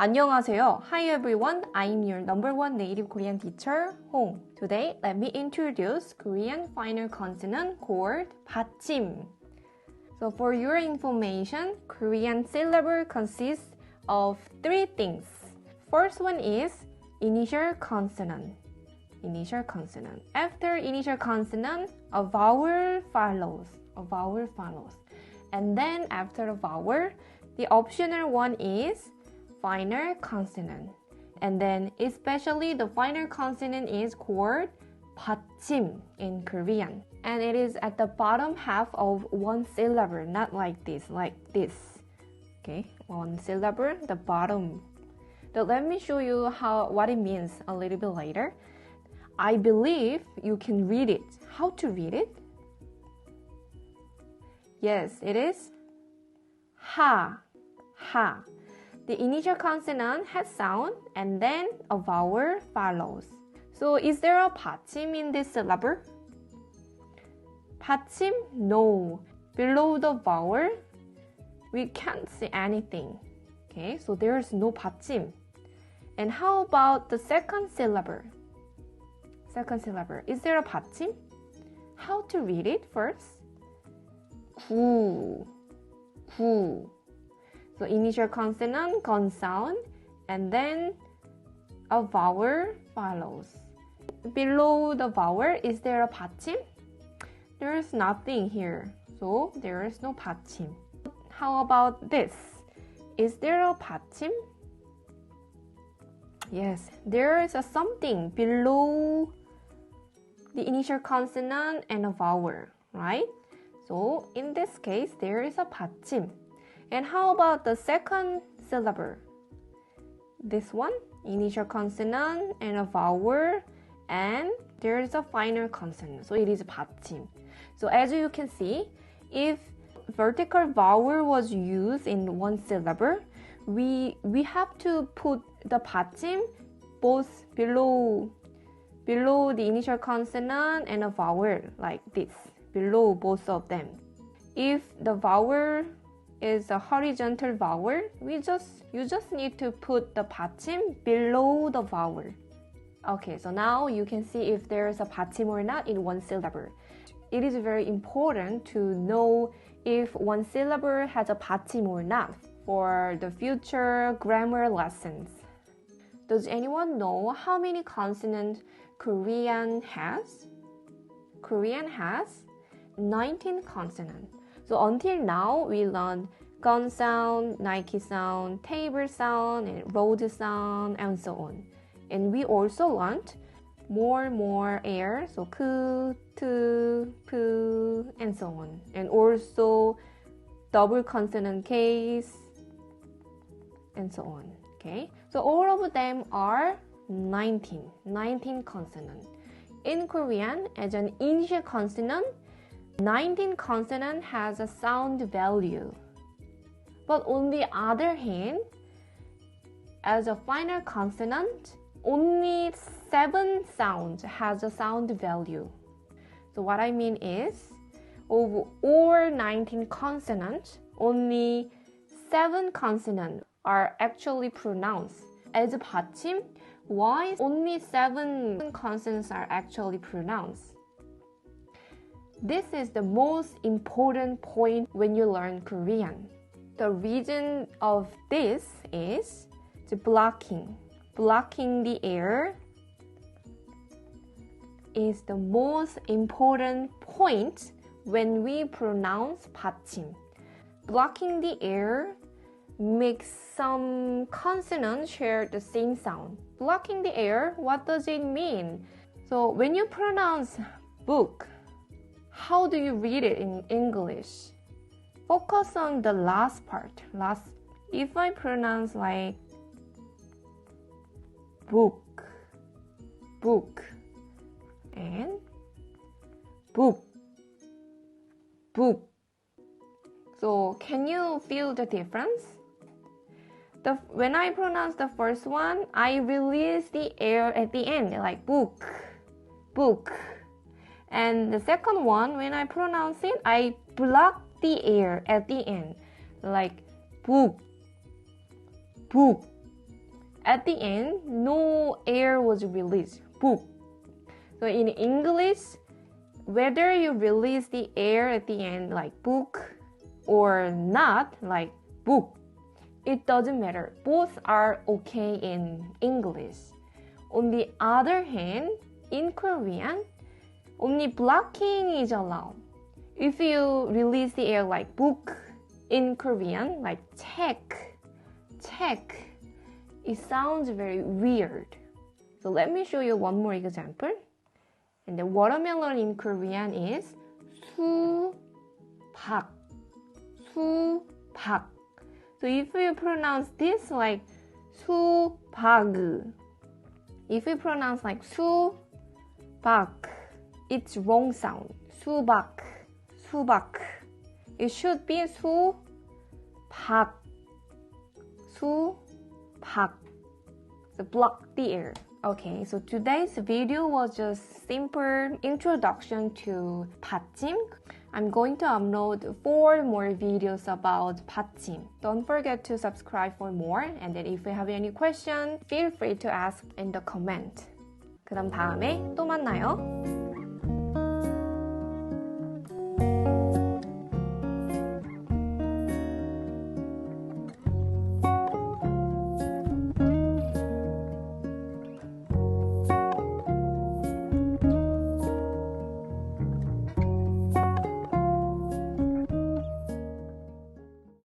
안녕하세요. Hi everyone. I'm your number one native Korean teacher, Hong. Today, let me introduce Korean final consonant called Batchim. So for your information, Korean syllable consists of three things. First one is initial consonant. Initial consonant. After initial consonant, a vowel follows. A vowel follows. And then after the vowel, the optional one is final consonant. And then especially the final consonant is called Batchim in Korean. And it is at the bottom half of one syllable, not like this, Okay, one syllable, the bottom. So let me show you what it means a little bit later. I believe you can read it. How to read it? Yes, it is ha, ha. The initial consonant has sound and then a vowel follows. So is there a Batchim in this syllable? Batchim? No. Below the vowel, we can't see anything. Okay, so there is no Batchim. And how about the second syllable? Second syllable. Is there a Batchim? How to read it first? 구, 구. So initial consonant, sound, and then a vowel follows. Below the vowel, is there a Batchim? There is nothing here, so there is no Batchim. How about this? Is there a Batchim? Yes, there is a something below the initial consonant and a vowel, right? So in this case, there is a Batchim. And how about the second syllable? This one, initial consonant and a vowel, and there is a final consonant. So it is Batchim. So as you can see, if vertical vowel was used in one syllable, we have to put the Batchim both below the initial consonant and a vowel, like this, below both of them. If the vowel is a horizontal vowel, you just need to put the Batchim below the vowel. Okay, so now you can see if there is a Batchim or not in one syllable. It is very important to know if one syllable has a Batchim or not for the future grammar lessons. Does anyone know how many consonants Korean has? Korean has 19 consonants. So until now, we learned gun sound, Nike sound, table sound, and road sound, and so on. And we also learned more air, so ku, tu, pu, and so on. And also double consonant case, and so on. Okay, so all of them are 19 consonants. In Korean, as an initial consonant, 19 consonant has a sound value. But on the other hand, as a final consonant, only 7 sounds has a sound value. So what I mean is, of all 19 consonants, only 7 consonants are actually pronounced as a Batchim. Why only 7 consonants are actually pronounced? This is the most important point when you learn Korean. The reason of this is the blocking. Blocking the air is the most important point when we pronounce Batchim. Blocking the air makes some consonants share the same sound. Blocking the air, what does it mean? So when you pronounce book, how do you read it in English? Focus on the last part. If I pronounce like book, and book. So can you feel the difference? When I pronounce the first one, I release the air at the end, like book. And the second one, when I pronounce it, I block the air at the end, like book. at the end, no air was released. Book. So in English, whether you release the air at the end like book or not, like book, it doesn't matter. Both are okay in English. On the other hand, in Korean, only blocking is allowed. If you release the air like book in Korean, like check, it sounds very weird. So let me show you one more example. And the watermelon in Korean is 수박. 수박. So if you pronounce this like 수박, if you pronounce like 수박, it's wrong sound. 수박. It should be 수박. So block the air. Okay, so today's video was just simple introduction to Batchim. I'm going to upload 4 more videos about Batchim. Don't forget to subscribe for more, and then if you have any question, feel free to ask in the comment. 그럼 다음에 또 만나요.